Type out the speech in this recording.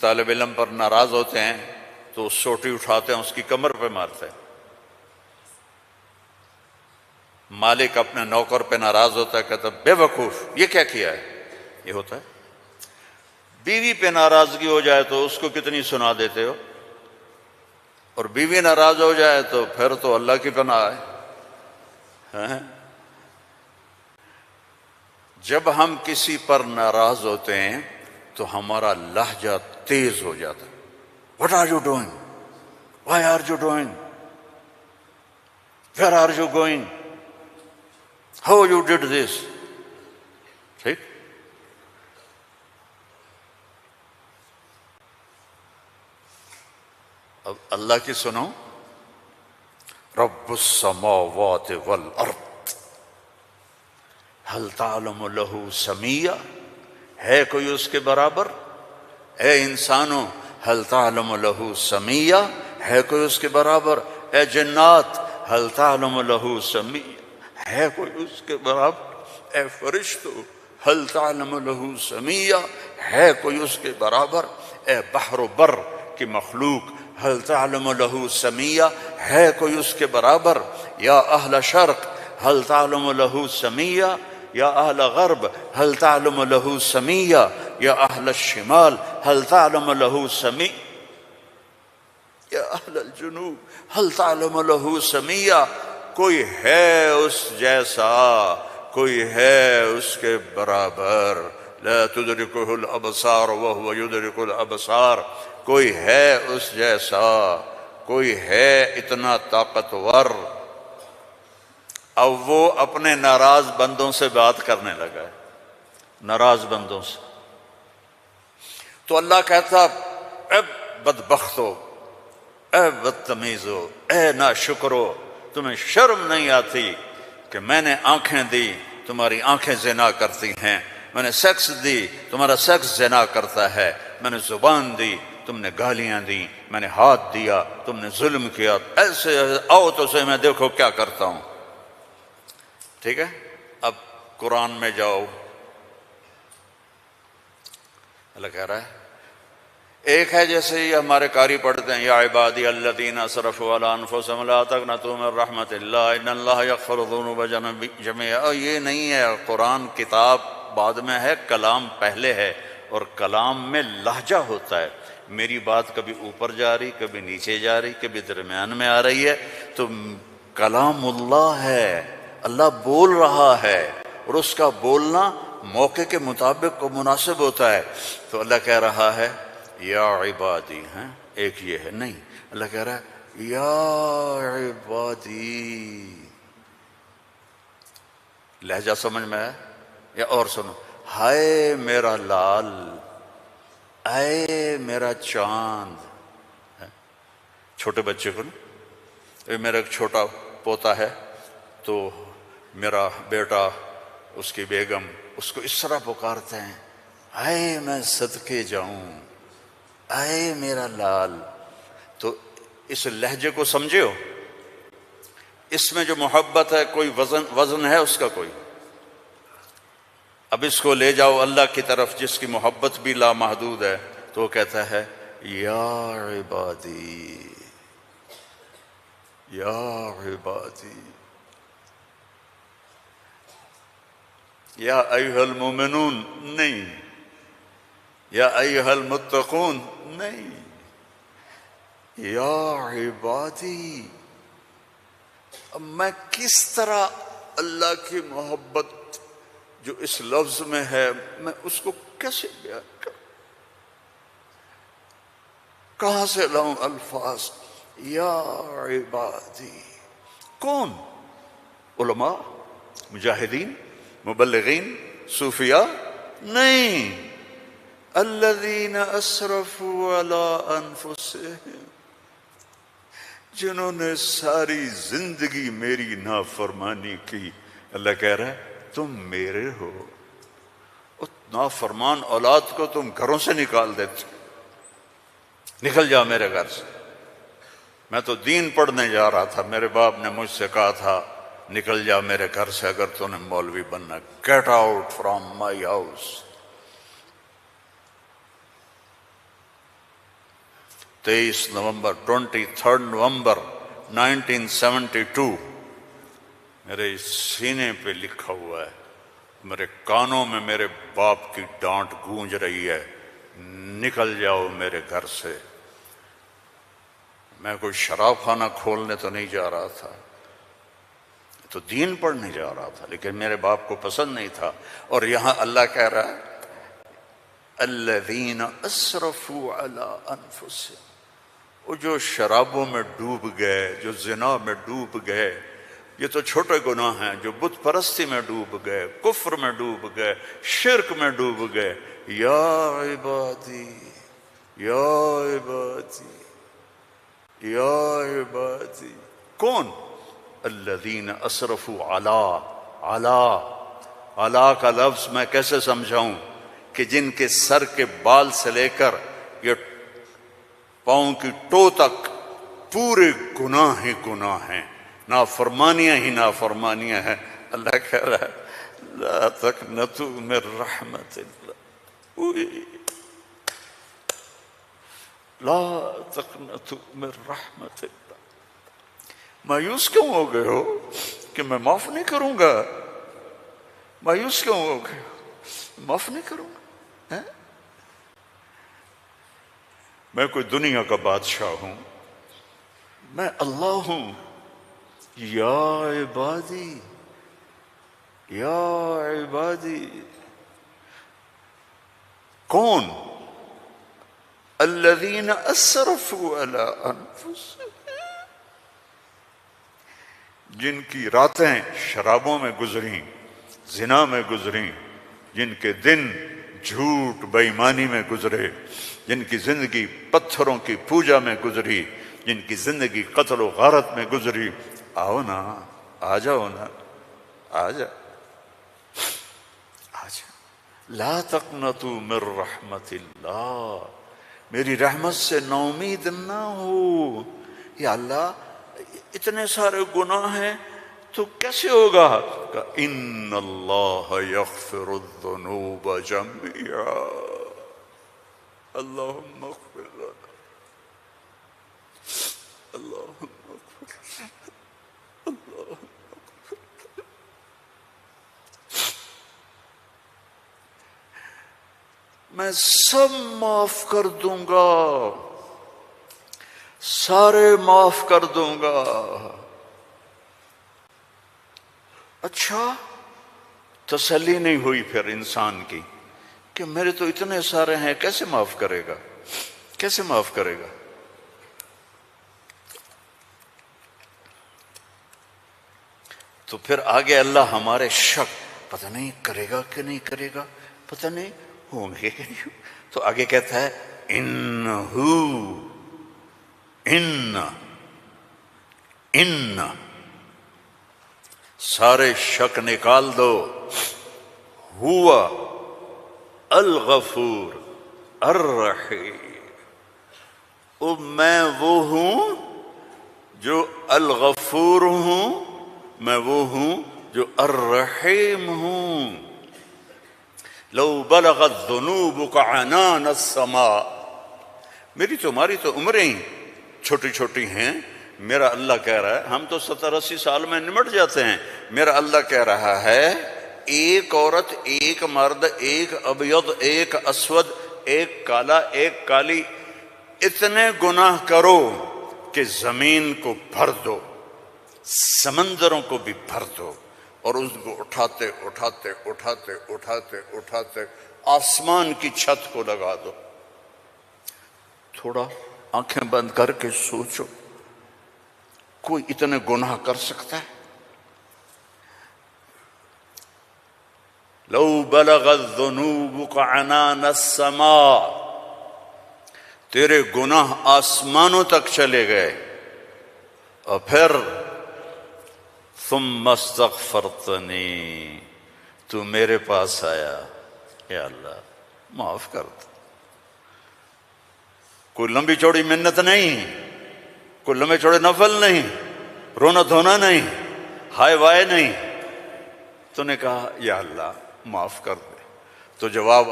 طالب علم پر ناراض ہوتے ہیں تو سوٹی اٹھاتے ہیں، اس کی کمر پہ مارتے ہیں۔ مالک اپنے نوکر پہ ناراض ہوتا ہے، کہتا ہے بے وقوف، یہ کیا کیا ہے؟ یہ ہوتا ہے۔ بیوی پہ ناراضگی ہو جائے تو اس کو کتنی سنا دیتے ہو، اور بیوی ناراض ہو جائے تو پھر تو اللہ کی پناہ ہے۔ جب ہم کسی پر ناراض ہوتے ہیں تو ہمارا لہجہ تیز ہو جاتا ہے۔ What are you doing? Why are you doing? Where are you going? How you did this? ٹھیک؟ اب اللہ کی سنو، رب السماوات والارض هل تعلم له سمیہ، ہے کوئی اس کے برابر؟ اے انسانوں، هل تعلم له سمیہ، ہے کوئی اس کے برابر؟ اے جنات، هل تعلم له سمیہ، ہے کوئی اس کے برابر؟ اے فرشتوں، هل تعلم له سمیہ، ہے کوئی اس کے برابر؟ اے بحر و بر کی مخلوق، هل تعلم له سمیہ، ہے کوئی اس کے برابر؟ یا اہل شرق هل تعلم له سمیہ، یا اہل غرب هل تعلم له سمیہ، یا اہل الشمال هل تعلم له سمیہ، یا اہل الجنوب هل تعلم له سمیہ۔ کوئی ہے اس جیسا، کوئی ہے اس کے برابر؟ لا تدرکہ الابصار وہو یدرک الابصار، کوئی ہے اس جیسا، کوئی ہے اتنا طاقتور۔ اب وہ اپنے ناراض بندوں سے بات کرنے لگا ہے، ناراض بندوں سے۔ تو اللہ کہتا اے بدبختو، اے بدتمیزو، اے ناشکرو، تمہیں شرم نہیں آتی کہ میں نے آنکھیں دی، تمہاری آنکھیں زنا کرتی ہیں، میں نے سیکس دی، تمہارا سیکس زنا کرتا ہے، میں نے زبان دی، تم نے گالیاں دی، میں نے ہاتھ دیا، تم نے ظلم کیا، ایسے آؤ تو سے میں دیکھو کیا کرتا ہوں۔ ٹھیک ہے؟ اب قرآن میں جاؤ، اللہ کہہ رہا ہے، ایک ہے جیسے یہ ہمارے قاری پڑھتے ہیں، یا عبادی الذین اسرفوا علی انفسہم لا تقنطوا من رحمت اللہ ان اللہ یغفر الذنوب جميعا۔ یہ نہیں ہے، قرآن کتاب بعد میں ہے، کلام پہلے ہے، اور کلام میں لہجہ ہوتا ہے۔ میری بات کبھی اوپر جا رہی، کبھی نیچے جا رہی، کبھی درمیان میں آ رہی ہے، تو کلام اللہ ہے، اللہ بول رہا ہے، اور اس کا بولنا موقع کے مطابق کو مناسب ہوتا ہے۔ تو اللہ کہہ رہا ہے یا عبادی، ہیں ایک یہ ہے نہیں، اللہ کہہ رہا ہے یا عبادی۔ لہجہ سمجھ میں ہے؟ یا اور سنو، ہائے میرا لال، اے میرا چاند۔ چھوٹے بچے کو نا، میرا ایک چھوٹا پوتا ہے تو میرا بیٹا، اس کی بیگم اس کو اس طرح پکارتے ہیں، اے میں صدقے جاؤں، اے میرا لال۔ تو اس لہجے کو سمجھے ہو؟ اس میں جو محبت ہے کوئی وزن ہے اس کا کوئی؟ اب اس کو لے جاؤ اللہ کی طرف جس کی محبت بھی لامحدود ہے، تو وہ کہتا ہے یا عبادی، یا عبادی، یا ایھا المومنون نہیں، یا ایھا المتقون نہیں، یا عبادی۔ اب میں کس طرح اللہ کی محبت جو اس لفظ میں ہے، میں اس کو کیسے بیان کروں؟ کہاں سے لاؤں الفاظ؟ یا عبادی۔ کون؟ علماء، مجاہدین، مبلغین، صوفیاء؟ نہیں، الذین اسرفوا علی انفسہم، جنہوں نے ساری زندگی میری نافرمانی کی۔ اللہ کہہ رہا ہے تم میرے ہو، نافرمان اولاد کو تم گھروں سے نکال دیتے، نکل جا میرے گھر سے۔ میں تو دین پڑھنے جا رہا تھا، میرے باپ نے مجھ سے کہا تھا نکل جا میرے گھر سے اگر تو نے مولوی بننا، get out from my house. 23 نومبر 1972 میرے سینے پہ لکھا ہوا ہے، میرے کانوں میں میرے باپ کی ڈانٹ گونج رہی ہے، نکل جاؤ میرے گھر سے۔ میں کوئی شراب خانہ کھولنے تو نہیں جا رہا تھا، تو دین پڑھنے جا رہا تھا، لیکن میرے باپ کو پسند نہیں تھا۔ اور یہاں اللہ کہہ رہا ہے الذین اسرفوا علی انفسہم، وہ جو شرابوں میں ڈوب گئے، جو زنا میں ڈوب گئے، یہ تو چھوٹے گناہ ہیں، جو بت پرستی میں ڈوب گئے، کفر میں ڈوب گئے، شرک میں ڈوب گئے، یا عبادی یا عبادی یا عبادی، کون؟ الذین اسرفوا علی کا لفظ میں کیسے سمجھاؤں کہ جن کے سر کے بال سے لے کر یہ پاؤں کی ٹو تک پورے گناہ ہی گناہ ہیں، نافرمانیاں ہی نافرمانیاں ہیں۔ اللہ کہہ رہا ہے لا تقنطوا من رحمت اللہ، لا تقنطوا من رحمت اللہ۔ مایوس کیوں ہو گئے ہو کہ میں معاف نہیں کروں گا؟ مایوس کیوں ہو گئے ہو؟ معاف نہیں کروں گا؟ میں کوئی دنیا کا بادشاہ ہوں؟ میں اللہ ہوں۔ یا عبادی یا عبادی، کون؟ الذین اسرفوا علی انفسہم، جن کی راتیں شرابوں میں گزریں، زنا میں گزریں، جن کے دن جھوٹ بے ایمانی میں گزرے، جن کی زندگی پتھروں کی پوجا میں گزری، جن کی زندگی قتل و غارت میں گزری۔ آؤ نا، آ جاؤ نا، آ جا آ جا۔ لا تقنطوا من رحمت اللہ، میری رحمت سے ناامید نہ ہو۔ یا اللہ اتنے سارے گناہ ہیں تو کیسے ہوگا؟ کہ ان اللہ یغفر الذنوب جميعا، اللہم اغفر لنا، اللہم اغفر لنا، اللہم اغفر لنا۔ میں سب معاف کر دوں گا، سارے معاف کر دوں گا۔ اچھا، تسلی نہیں ہوئی پھر انسان کی کہ میرے تو اتنے سارے ہیں، کیسے معاف کرے گا؟ کیسے معاف کرے گا؟ تو پھر آگے اللہ ہمارے شک، پتہ نہیں کرے گا کہ نہیں کرے گا، پتہ نہیں ہوں گے کہ نہیں، تو آگے کہتا ہے ان سارے شک نکال دو، ہوا الغفور الرحیم، میں وہ ہوں جو الغفور ہوں، میں وہ ہوں جو الرحیم ہوں۔ لو بلغت ذنوبک عنان السماء، میری تمہاری تو عمریں چھوٹی چھوٹی ہیں، میرا اللہ کہہ رہا ہے، ہم تو 70-80 سال میں نمٹ جاتے ہیں، میرا اللہ کہہ رہا ہے ایک عورت، ایک مرد، ایک ابیض، ایک اسود، ایک کالا، ایک کالی، اتنے گناہ کرو کہ زمین کو بھر دو، سمندروں کو بھی بھر دو، اور اس کو اٹھاتے اٹھاتے اٹھاتے اٹھاتے اٹھاتے آسمان کی چھت کو لگا دو۔ تھوڑا آنکھیں بند کر کے سوچو، کوئی اتنے گناہ کر سکتا ہے؟ لو بلغت ذنوبک عنان السماء، تیرے گناہ آسمانوں تک چلے گئے، اور پھر ثم استغفرتنی، تو میرے پاس آیا، یا اللہ معاف کر دو۔ کوئی لمبی چوڑی منت نہیں، کوئی لمبے چوڑے نفل نہیں، رونا دھونا نہیں، ہائے وائے نہیں، تو نے کہا یا اللہ معاف کر دے، تو جواب